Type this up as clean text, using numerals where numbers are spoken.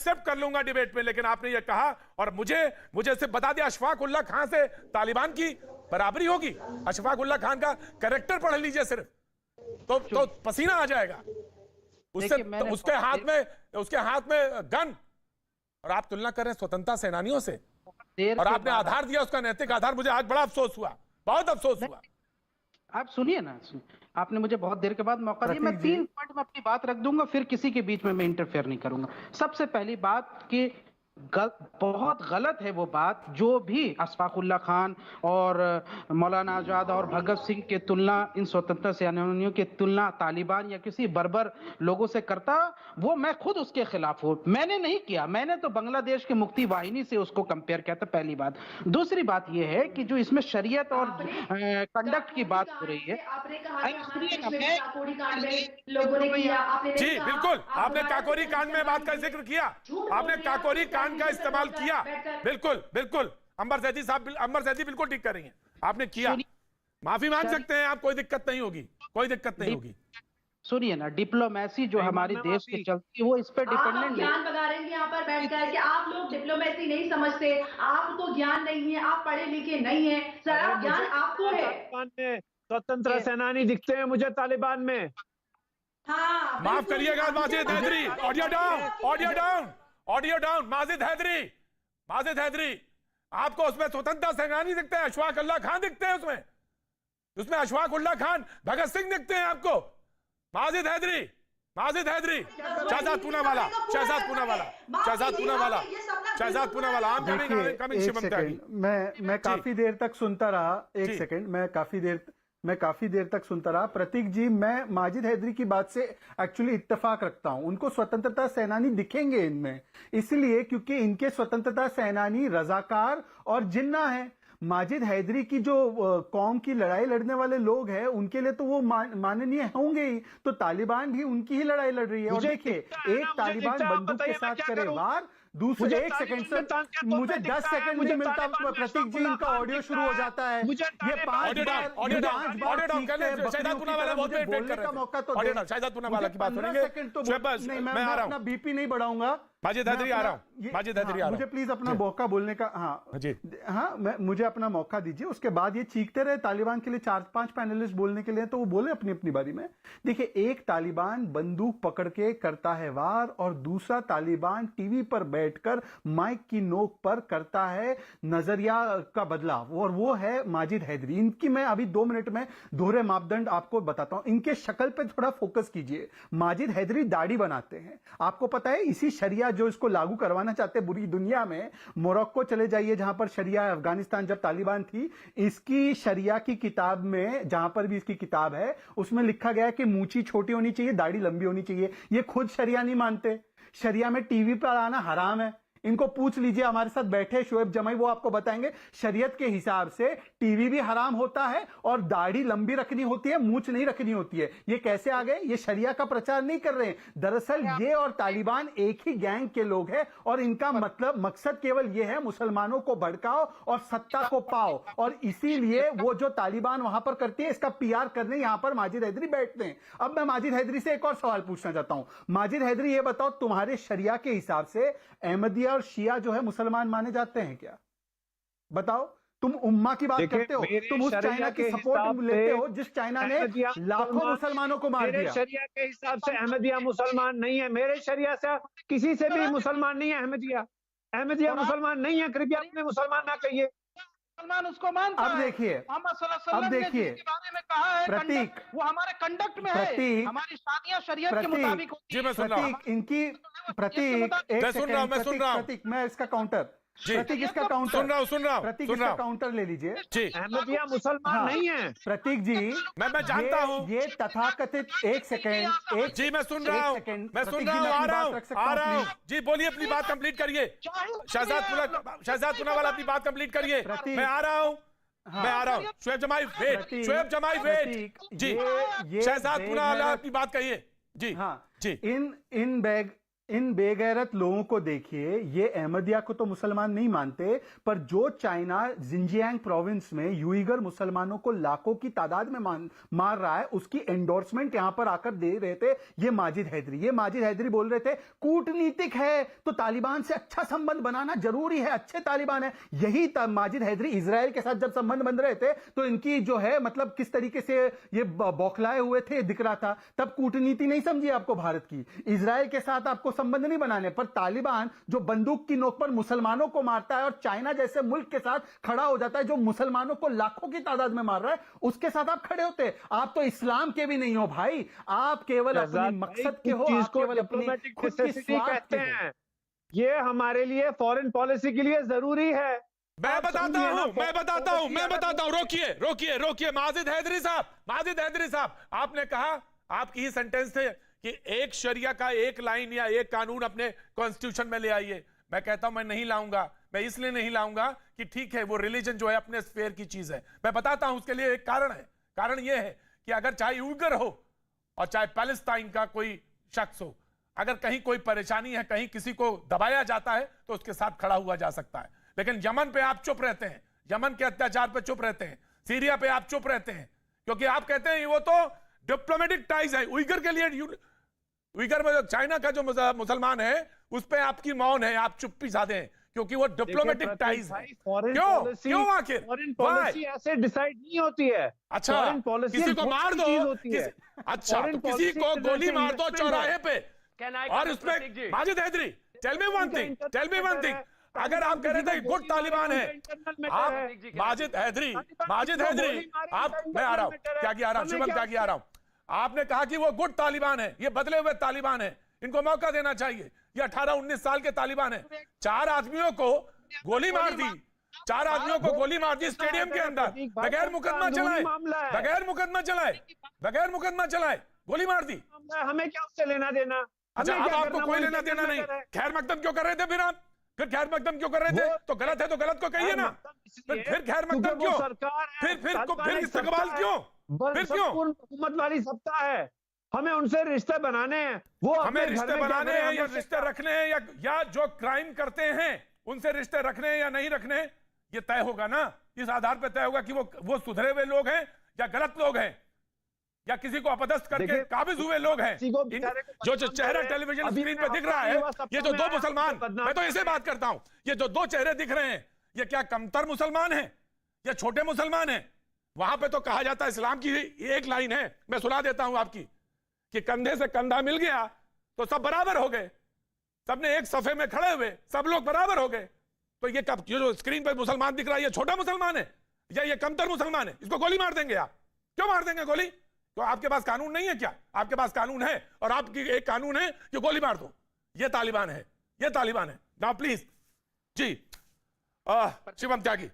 Accept कर लूंगा debate में, लेकिन आपने ये कहा और मुझे सिर्फ बता दिया अशफाक उल्लाह खान से तालिबान की बराबरी होगी। अशफाक उल्लाह खान का कैरेक्टर पढ़ लीजिए सिर्फ, तो पसीना आ जाएगा उससे। तो उसके हाथ में गन, और आप तुलना कर रहे हैं स्वतंत्रता सेनानियों से, और आपने आधार दिया उसका नैतिक आधार। मुझे आज बड़ा अफसोस हुआ, बहुत अफसोस हुआ। आप सुनिए ना, आपने मुझे बहुत देर के बाद मौका दिया। मैं 3 पॉइंट में अपनी बात रख दूंगा, फिर किसी के बीच में मैं इंटरफेयर नहीं करूंगा। सबसे पहली बात कि बहुत गलत है वो बात जो भी अशफाक उल्लाह खान और मौलाना आजाद और भगत सिंह के तुलना, इन स्वतंत्रता सेनानियों की तुलना तालिबान या किसी बर्बर लोगों से करता, वो मैं खुद उसके खिलाफ हूं। मैंने नहीं किया, मैंने तो बांग्लादेश की मुक्ति वाहिनी से उसको कंपेयर किया था, पहली बात। दूसरी बात यह है कि जो इसमें शरीयत और कंडक्ट की बात हो रही है, जी बिल्कुल, आपने काकोरी कांड में बात का जिक्र किया, आपने काकोरी कांड का इस्तेमाल किया, बिल्कुल बिल्कुल। अंबर जैदी बिल्कुल ठीक कर रही हैं, आपने किया, माफी मांग सकते हैं आप, कोई दिक्कत नहीं होगी, कोई दिक्कत नहीं होगी। सुनिए ना, डिप्लोमेसी जो हमारे देश की चलती है वो इस पे डिपेंडेंट है। ज्ञान बता रहे हैं यहाँ पर बैठकर कि आप लोग डिप्लोमेसी नहीं समझते, आपको ज्ञान नहीं है, आप पढ़े लिखे नहीं है। सारा ज्ञान आपको है। स्वतंत्र सेनानी दिखते हैं मुझे तालिबान में। हाँ, माफ करिएगा Majid Haidari, audio down, audio down, audio down. Majid Haidari, आपको उसमें स्वतंत्रता सेनानी दिखते हैं, अशफाक उल्लाह खान दिखते हैं उसमें अशफाक उल्लाह खान, भगत सिंह दिखते हैं आपको। माजिद हैदरी, शहजाद पूनावाला, मैं काफी देर तक सुनता रहा। एक सेकंड, मैं काफी देर तक सुनता रहा। प्रतीक जी, मैं माजिद हैदरी की बात से एक्चुअली इत्तेफाक रखता हूं। उनको स्वतंत्रता सेनानी दिखेंगे इनमें, इसलिए क्योंकि इनके स्वतंत्रता सेनानी रजाकार और जिन्ना है। माजिद हैदरी की जो कौम की लड़ाई लड़ने वाले लोग हैं, उनके लिए तो वो माननीय होंगे ही, तो तालिबान भी उनकी ही लड़ाई लड़ रही है। और देखिए, एक तालिबान बंदूक के साथ करे वार, दूसरे 1 सेकंड सर, मुझे 10 सेकंड नहीं मिलता प्रतीक जी, इनका ऑडियो शुरू हो जाता है। ये 5 बार बोलने का मौका तो शहजाद पूनावाला की बात सुनेंगे। सेकंड तो नहीं, मैं अपना बीपी नहीं बढ़ाऊंगा। माजिद हैदरी आ रहा हूं, माजिद हैदरी आ रहा हूं, मुझे प्लीज अपना मौका बोलने का। मुझे अपना मौका दीजिए। उसके बाद ये चीखते रहे तालिबान के लिए 4-5 पैनलिस्ट बोलने के लिए, तो वो बोले अपनी अपनी बारी में। देखिए, एक तालिबान बंदूक पकड़ के करता है वार, और दूसरा तालिबान टीवी पर बैठकर माइक की नोक पर करता है नजरिया का बदलाव, और वो है माजिद हैदरी। इनकी मैं अभी 2 मिनट में दोहरे मापदंड आपको बताता हूं। इनके शक्ल पे थोड़ा फोकस कीजिए। माजिद हैदरी दाढ़ी बनाते हैं, आपको पता है। इसी शरिया जो इसको लागू करवाना चाहते हैं पूरी दुनिया में, मोरक्को चले जाइए जहां पर शरिया, अफगानिस्तान जब तालिबान थी, इसकी शरिया की किताब में, जहां पर भी इसकी किताब है, उसमें लिखा गया है कि मूंछी छोटी होनी चाहिए, दाढ़ी लंबी होनी चाहिए। ये खुद शरिया नहीं मानते। शरिया में टीवी पर आना हराम है। इनको पूछ लीजिए, हमारे साथ बैठे शोएब जमाई, वो आपको बताएंगे शरीयत के हिसाब से टीवी भी हराम होता है, और दाढ़ी लंबी रखनी होती है, मूंछ नहीं रखनी होती है। ये कैसे आ गए? ये शरिया का प्रचार नहीं कर रहे हैं। दरअसल ये और तालिबान एक ही गैंग के लोग हैं, और इनका मकसद केवल ये है, मुसलमानों को भड़काओ और सत्ता को पाओ। और इसीलिए वो जो तालिबान वहां पर करती है, इसका पीआर करने यहां पर माजिद हैदरी बैठते हैं। अब मैं माजिद हैदरी से एक और सवाल पूछना चाहता हूं। माजिद हैदरी, ये बताओ, तुम्हारे शरिया के हिसाब से अहमदिया और शिया जो है मुसलमान माने जाते हैं क्या? बताओ। तुम उम्मा की बात करते हो, तुम उस चाइना की सपोर्ट लेते हो जिस चाइना ने लाखों मुसलमानों को मार दिया। शरिया के हिसाब से अहमदिया मुसलमान नहीं है। मेरे शरिया से किसी से भी मुसलमान नहीं है। अहमदिया मुसलमान नहीं है। कृपया अपने मुसलमान ना कहिए। मुसलमान उसको मानता है। अब देखिए, बारे में कहा है प्रतीक, वो हमारे कंडक्ट में है। हमारी शादियां शरीयत के मुताबिक होती हैं। प्रतीक, इनकी प्रतीक, मैं सुन रहा हूं, प्रतीक, मैं इसका काउंटर, प्रतीक इसका काउंटर सुन रहा हूं, प्रतीक इसका काउंटर ले लीजिए। अहमदिया मुसलमान नहीं है प्रतीक जी। मैं जानता हूं ये तथाकथित, एक सेकंड, एक जी, मैं सुन रहा हूं, आ रहा हूं जी, बोलिए, अपनी बात कंप्लीट करिए। शहजाद पूनावाला, अपनी बात कंप्लीट करिए। मैं आ रहा हूं, शोएब जमाई वेट जी, शहजाद पूनावाला अपनी बात कहिए जी। हाँ जी, इन बेगैरत लोगों को देखिए, ये अहमदिया को तो मुसलमान नहीं मानते, पर जो चाइना जिंजियांग प्रोविंस में यूइगर मुसलमानों को लाखों की तादाद में मार रहा है, उसकी एंडोर्समेंट यहां पर आकर दे रहे थे ये माजिद हैदरी। ये माजिद हैदरी बोल रहे थे कूटनीतिक है तो तालिबान से अच्छा संबंध बनाना जरूरी है, अच्छे तालिबान है। यही माजिद हैदरी इजराइल के साथ जब संबंध बन रहे थे तो इनकी जो है मतलब किस तरीके से ये बौखलाए हुए थे दिख रहा था। तब कूटनीति नहीं समझी आपको भारत की, इजराइल के साथ आपको संबंध नहीं बनाने, पर तालिबान जो बंदूक की नोक पर मुसलमानों को मारता है और चाइना जैसे मुल्क के साथ खड़ा हो जाता है जो मुसलमानों को लाखों की तादाद में मार रहा है, उसके साथ आप खड़े होते। आप तो इस्लाम के भी नहीं हो भाई, आप केवल अपने मकसद के हो, आप केवल अपनी खुद की स्वार्थ के हो। ये हमारे लिए फॉरेन पॉलिसी के लिए जरूरी है। मैं बताता हूं, रोकिए माजिद हैदरी साहब, आपने कहा, आपकी ही सेंटेंस थे कि एक शरिया का एक लाइन या एक कानून अपने कॉन्स्टिट्यूशन में ले आइए। मैं कहता हूं मैं नहीं लाऊंगा, मैं इसलिए नहीं लाऊंगा कि ठीक है वो रिलीजन जो है अपने स्फेयर की चीज है। मैं बताता हूं उसके लिए एक कारण है। कारण यह है कि अगर चाहे उइगर हो और चाहे पैलेस्टाइन का कोई शख्स हो, अगर कहीं कोई परेशानी है, कहीं किसी को दबाया जाता है तो उसके साथ खड़ा हुआ जा सकता है। लेकिन यमन पे आप चुप रहते हैं, यमन के अत्याचार पे चुप रहते हैं, सीरिया पे आप चुप रहते हैं, क्योंकि आप कहते हैं वो तो डिप्लोमेटिक टाइज है। उइगर के लिए, उइगर में चाइना का जो मुसलमान है उस पे आपकी मौन है, आप चुप्पी साधे हैं क्योंकि वो डिप्लोमेटिक टाइज है। क्यों आखिर फॉरेन पॉलिसी ऐसे डिसाइड नहीं होती है। अच्छा, किसी को मार दो, अच्छा तो किसी को गोली मार दो चौराहे पे, और उसमें Majid Haidari tell me one thing, अगर आप कह रहे थे गुड तालिबान है, आप माजिद हैदरी आप, मैं आ रहा हूं, शुभम त्यागी आ रहा हूं। आपने कहा कि वो गुड तालिबान है, ये बदले हुए तालिबान है, इनको मौका देना चाहिए। ये 18-19 साल के तालिबान है। 4 आदमियों को गोली मार दी, 4 आदमियों को गोली मार दी स्टेडियम के अंदर, बगैर मुकदमा चलाए गोली मार दी। हमें क्या उससे लेना देना? अच्छा, अब आपको कोई लेना देना नहीं। खैर मकदम क्यों कर रहे थे फिर आप? खैर मकदम क्यों कर रहे थे? तो गलत है तो गलत को कहिए ना। फिर खैर मकदम क्यों? फिर इस्तकबाल क्यों? फिर क्यों? हुकूमत वाली सत्ता है, हमें उनसे रिश्ते बनाने हैं। वो हमें रिश्ते बनाने हैं या रिश्ते रखने हैं, या जो क्राइम करते हैं उनसे रिश्ते रखने हैं या नहीं रखने हैं, ये तय होगा ना। इस आधार पर तय होगा कि वो सुधरे हुए लोग हैं या गलत लोग हैं, या किसी को अपदस्थ करके काबिज हुए लोग हैं। जो चेहरा टेलीविजन स्क्रीन पे दिख रहा है, ये जो 2 मुसलमान, मैं तो ऐसे बात करता हूं, ये जो 2 चेहरे दिख रहे हैं, ये क्या कमतर मुसलमान हैं या छोटे मुसलमान हैं? वहां पे तो कहा जाता है, इस्लाम की एक लाइन है, मैं सुना देता हूं आपकी, कि कंधे से कंधा मिल गया तो सब बराबर हो गए, सबने एक सफे में खड़े हुए, सब लोग बराबर हो गए। तो ये कब, ये जो स्क्रीन पे मुसलमान दिख रहा है, ये छोटा मुसलमान है या ये कमतर मुसलमान है? इसको गोली मार देंगे आप? क्यों मार देंगे गोली? तो आपके पास कानून नहीं है क्या? आपके पास कानून है, और आपकी एक कानून है कि गोली मार दो। ये तालिबान है, ये तालिबान है। Now please ji, Shivam Tyagi.